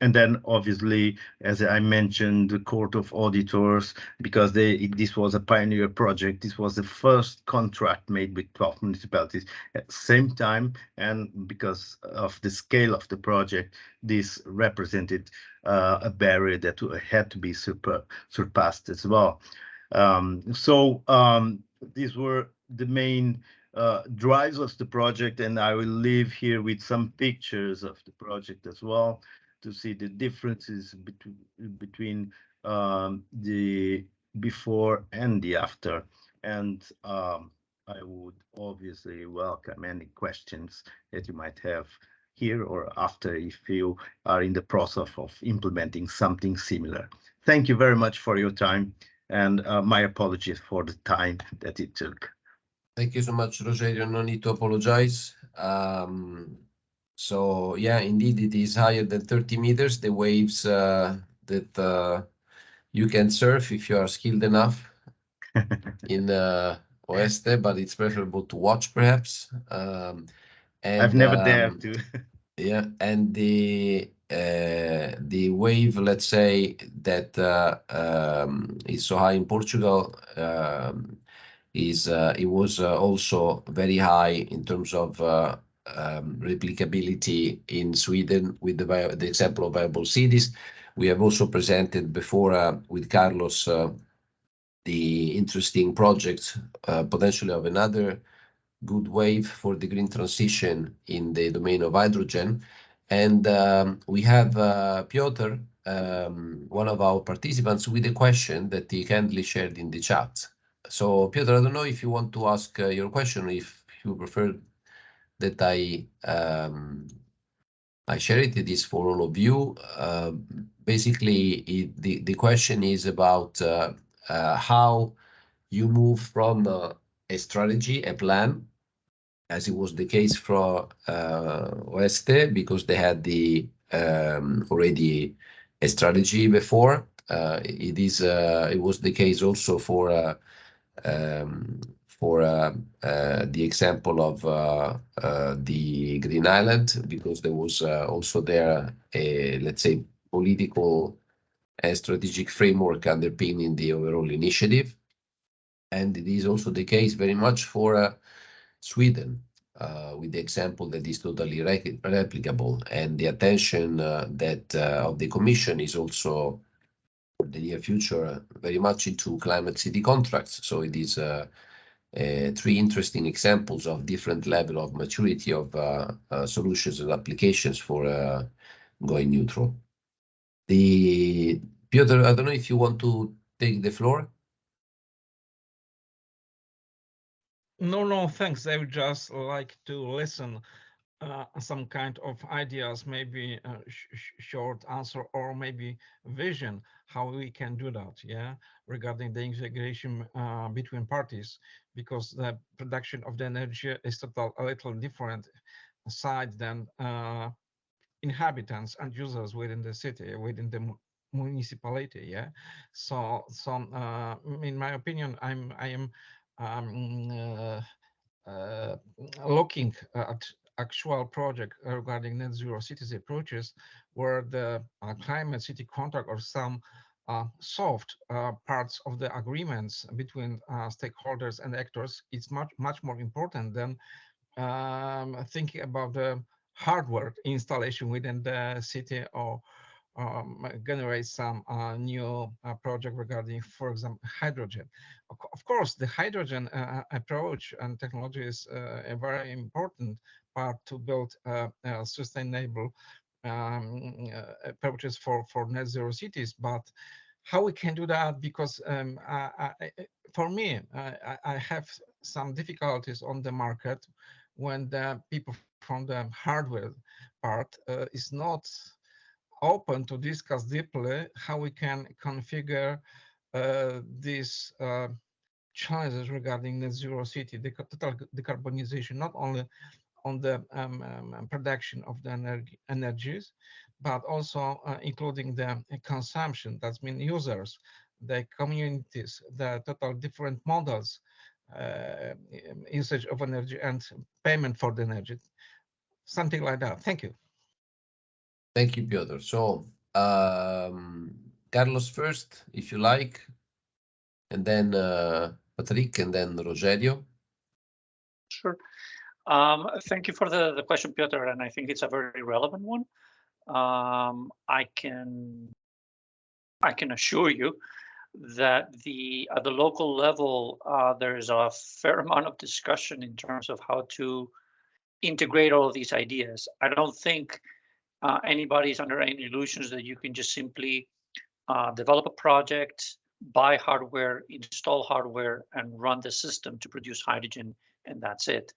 then obviously, as I mentioned, the Court of Auditors, because this was a pioneer project. This was the first contract made with 12 municipalities at the same time, and because of the scale of the project, this represented a barrier that had to be surpassed as well. These were the main drives of the project, and I will leave here with some pictures of the project as well to see the differences between the before and the after. And I would obviously welcome any questions that you might have here or after, if you are in the process of implementing something similar. Thank you very much for your time, and my apologies for the time that it took. Thank you so much, Rogério. No need to apologize. So yeah, indeed, it is higher than 30 meters, the waves that you can surf if you are skilled enough in Oeste, but it's preferable to watch, perhaps. And I've never dared to. Yeah, and the wave, let's say, that is so high in Portugal, it was also very high in terms of replicability in Sweden with the example of viable cities. We have also presented before with Carlos the interesting project potentially of another good wave for the green transition in the domain of hydrogen. And we have Piotr, one of our participants, with a question that he kindly shared in the chat. So Piotr, I don't know if you want to ask your question, if you prefer that I share it. It is for all of you. Basically, the question is about how you move from a strategy, a plan, as it was the case for Oeste, because they had already a strategy before. It was the case also for the example of the Green Island, because there was also there a, let's say, political and strategic framework underpinning the overall initiative. And it is also the case very much for Sweden, with the example that is totally replicable, and the attention that of the Commission is also for the near future very much into climate city contracts. So it is three interesting examples of different level of maturity of solutions and applications for going neutral. Piotr, I don't know if you want to take the floor. No, thanks. I would just like to listen some kind of ideas, maybe a short answer or maybe vision, how we can do that, yeah, regarding the integration between parties, because the production of the energy is a little different side than inhabitants and users within the city, within the municipality, yeah. So in my opinion, I am looking at actual project regarding net zero cities approaches, where the climate city contract or some soft parts of the agreements between stakeholders and actors is much more important than thinking about the hardware installation within the city or generate some new project regarding, for example, hydrogen. Of course, the hydrogen approach and technology is a very important part to build sustainable approaches for net zero cities. But how we can do that? Because for me, I have some difficulties on the market when the people from the hardware part is not open to discuss deeply how we can configure these challenges regarding net zero city, the total decarbonization, not only on the production of the energies, but also including the consumption. That means users, the communities, the total different models, usage of energy and payment for the energy, something like that. Thank you. Thank you, Piotr. So, Carlos first, if you like, and then Patrik, and then Rogério. Sure. Thank you for the question, Piotr, and I think it's a very relevant one. I can assure you that at the local level, there's a fair amount of discussion in terms of how to integrate all of these ideas. I don't think anybody's under any illusions that you can just simply develop a project, buy hardware, install hardware, and run the system to produce hydrogen, and that's it.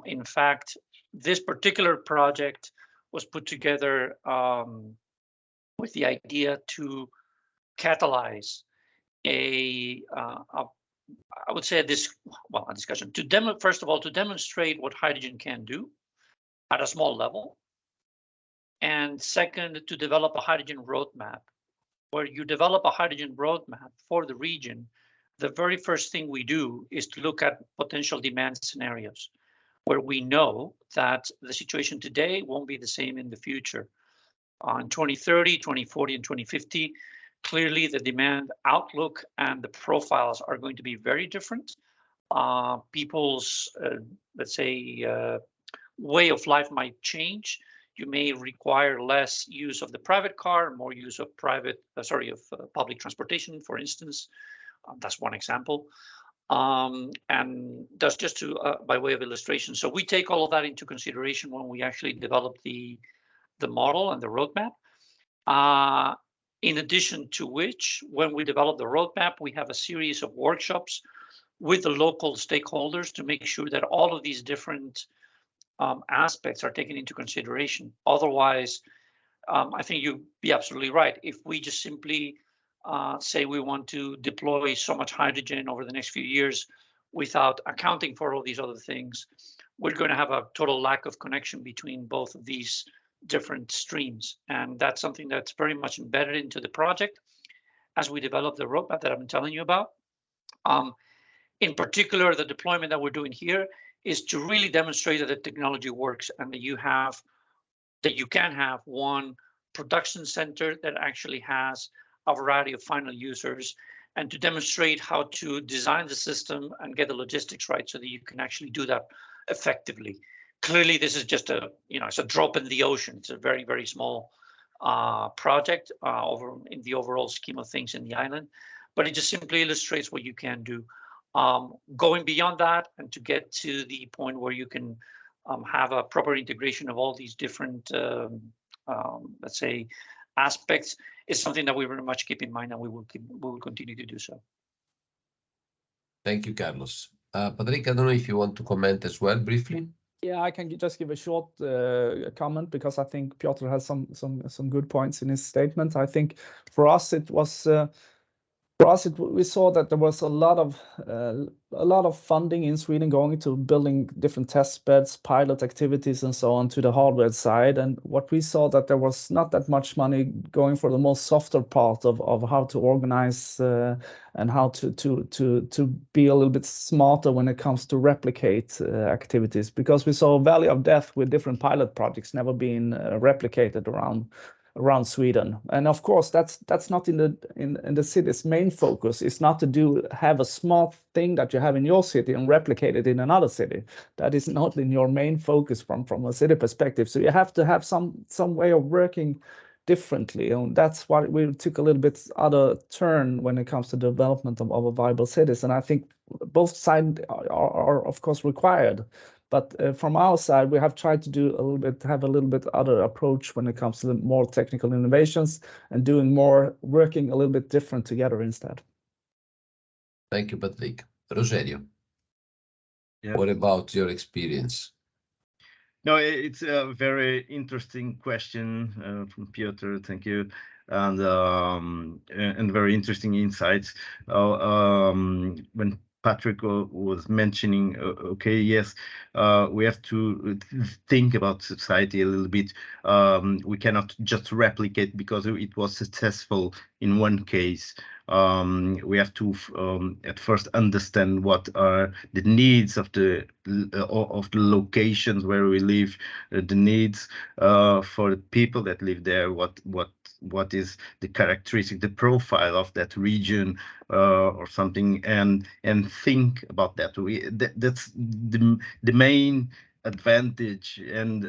In fact, this particular project was put together with the idea to catalyze I would say a discussion to first of all, to demonstrate what hydrogen can do at a small level, and second, to develop a hydrogen roadmap. Where you develop a hydrogen roadmap for the region, the very first thing we do is to look at potential demand scenarios, where we know that the situation today won't be the same in the future. In 2030, 2040, and 2050, clearly the demand outlook and the profiles are going to be very different. People's, let's say, way of life might change. You may require less use of the private car, more use of public transportation, for instance. That's one example. And that's just to by way of illustration. So we take all of that into consideration when we actually develop the model and the roadmap. In addition to which, when we develop the roadmap, we have a series of workshops with the local stakeholders to make sure that all of these different aspects are taken into consideration. Otherwise, I think you'd be absolutely right. If we just simply say we want to deploy so much hydrogen over the next few years without accounting for all these other things, we're going to have a total lack of connection between both of these different streams. And that's something that's very much embedded into the project as we develop the roadmap that I've been telling you about. In particular, the deployment that we're doing here is to really demonstrate that the technology works and that you can have one production center that actually has a variety of final users, and to demonstrate how to design the system and get the logistics right so that you can actually do that effectively. Clearly, this is just it's a drop in the ocean. It's a very, very small project in the overall scheme of things in the island, but it just simply illustrates what you can do. Going beyond that and to get to the point where you can have a proper integration of all these different, let's say, aspects is something that we very much keep in mind, and we will continue to do so. Thank you, Carlos. Patrik, I don't know if you want to comment as well briefly. Yeah, I can just give a short comment because I think Piotr has some good points in his statement. I think for us it was we saw that there was a lot of funding in Sweden going to building different test beds, pilot activities, and so on to the hardware side. And what we saw that there was not that much money going for the most softer part of how to organize and how to be a little bit smarter when it comes to replicate activities, because we saw a valley of death with different pilot projects never being replicated around Sweden. And of course that's not in the city's main focus. It's not to have a smart thing that you have in your city and replicate it in another city. That is not in your main focus from a city perspective. So you have to have some way of working differently. And that's why we took a little bit other turn when it comes to development of our viable cities. And I think both sides are of course required. But from our side, we have tried to do have a little bit other approach when it comes to the more technical innovations and doing more, working a little bit different together instead. Thank you, Patrik. Rogério, Yeah. what about your experience? No, it's a very interesting question from Piotr. Thank you, and very interesting insights. When Patrik was mentioning, okay, yes, we have to think about society a little bit. We cannot just replicate because it was successful in one case. We have to at first understand what are the needs of the locations where we live, the needs for the people that live there, what is the characteristic, the profile of that region or something, and think about that. That's the main advantage and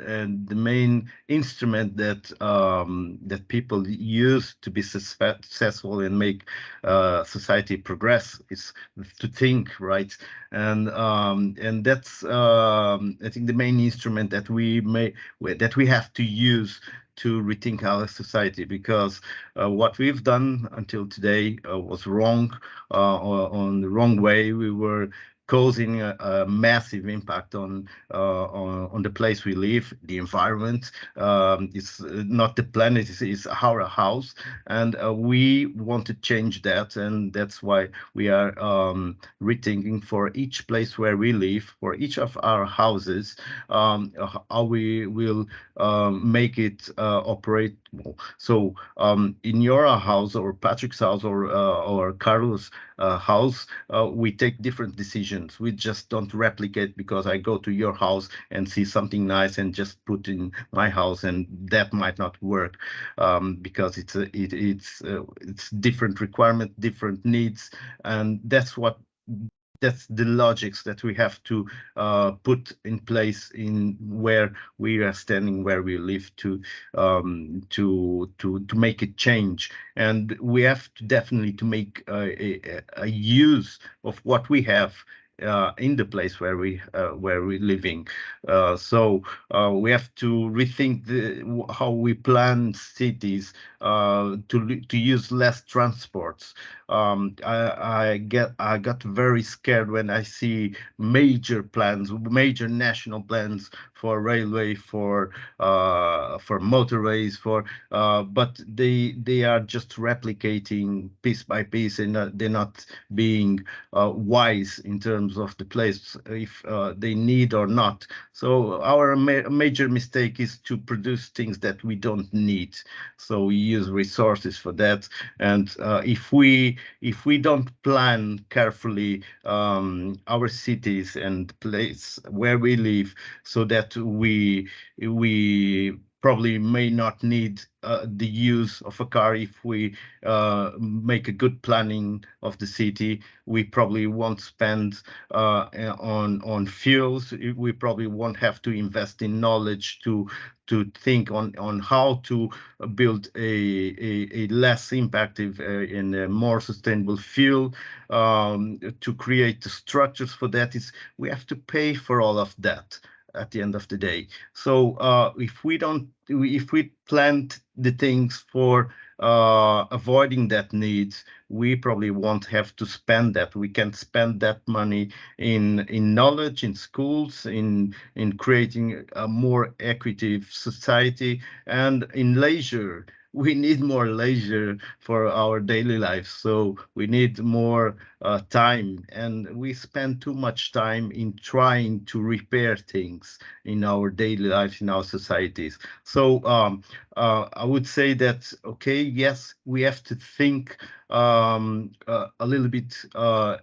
the main instrument that that people use to be successful and make society progress is to think, right? And that's I think the main instrument that we have to use to rethink our society, because what we've done until today was wrong, on the wrong way. We were causing a massive impact on the place we live, the environment. It's not the planet; it's our house, and we want to change that, and that's why we are rethinking for each place where we live, for each of our houses, how we will make it operate. So in your house or Patrik's house or Carlos' house, we take different decisions. We just don't replicate because I go to your house and see something nice and just put in my house, and that might not work because it's different requirement, different needs, and that's the logics that we have to put in place in where we are standing, where we live, to make it change. And we have to definitely to make a use of what we have in the place where we're living. So we have to rethink how we plan cities to use less transports. I got very scared when I see major plans, major national plans for railway, for motorways, but they are just replicating piece by piece, and they're not being wise in terms of the place, if they need or not. So our major mistake is to produce things that we don't need. So we use resources for that, and if we don't plan carefully our cities and place where we live, so that we probably may not need the use of a car. If we make a good planning of the city, we probably won't spend on fuels. We probably won't have to invest in knowledge to think on how to build a less impactful and a more sustainable fuel. To create the structures for that, we have to pay for all of that at the end of the day. So if we plant the things for avoiding that need, we probably won't have to spend that. We can spend that money in knowledge, in schools, in creating a more equitable society, and in leisure. We need more leisure for our daily life, so we need more time, and we spend too much time in trying to repair things in our daily lives, in our societies. So I would say that, okay, yes, we have to think a little bit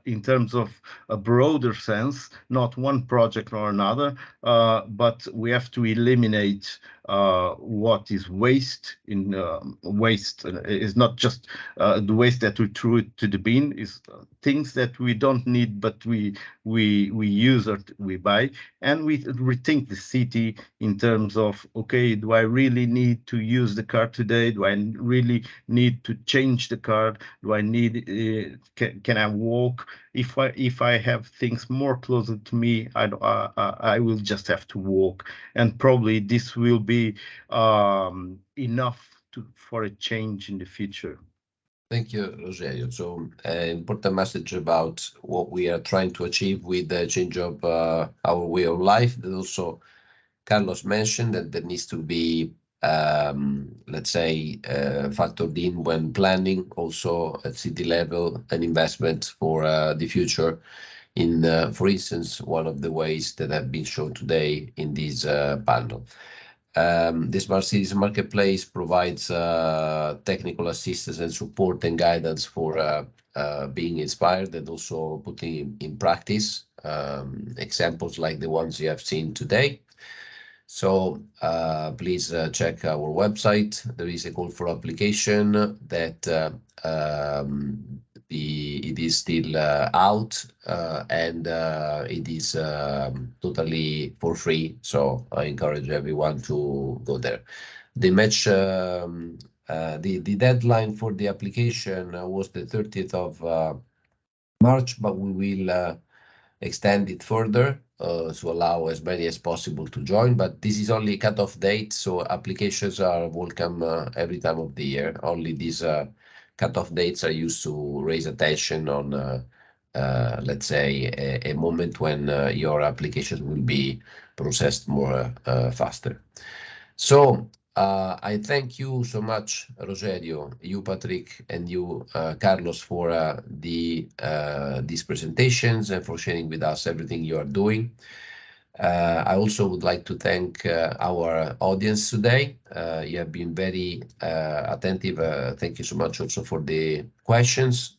in terms of a broader sense, not one project or another, but we have to eliminate what is waste. In waste is not just the waste that we threw it to the bin, is things that we don't need, but we use or we buy, and we rethink the city in terms of, okay, do I really need to use the car today? Do I really need to change the car? Do I need? Can I walk? If I have things more closer to me, I will just have to walk, and probably this will be enough for a change in the future. Thank you, Rogério. So, important message about what we are trying to achieve with the change of our way of life. That also Carlos mentioned that there needs to be, let's say, factored in when planning, also at city level, an investment for the future. In, for instance, one of the ways that have been shown today in this panel. The Smart Cities Marketplace provides technical assistance and support and guidance for being inspired and also putting in practice examples like the ones you have seen today. So please check our website. There is a call for application that it is still out and it is totally for free. So I encourage everyone to go there. The the deadline for the application was the 30th of March, but we will extend it further to allow as many as possible to join. But this is only a cutoff date, so applications are welcome every time of the year. Only these cutoff dates are used to raise attention on, let's say, a moment when your application will be processed more faster. So I thank you so much, Rogério, you, Patrik, and you, Carlos, for these presentations and for sharing with us everything you are doing. I also would like to thank our audience today. You have been very attentive. Thank you so much also for the questions.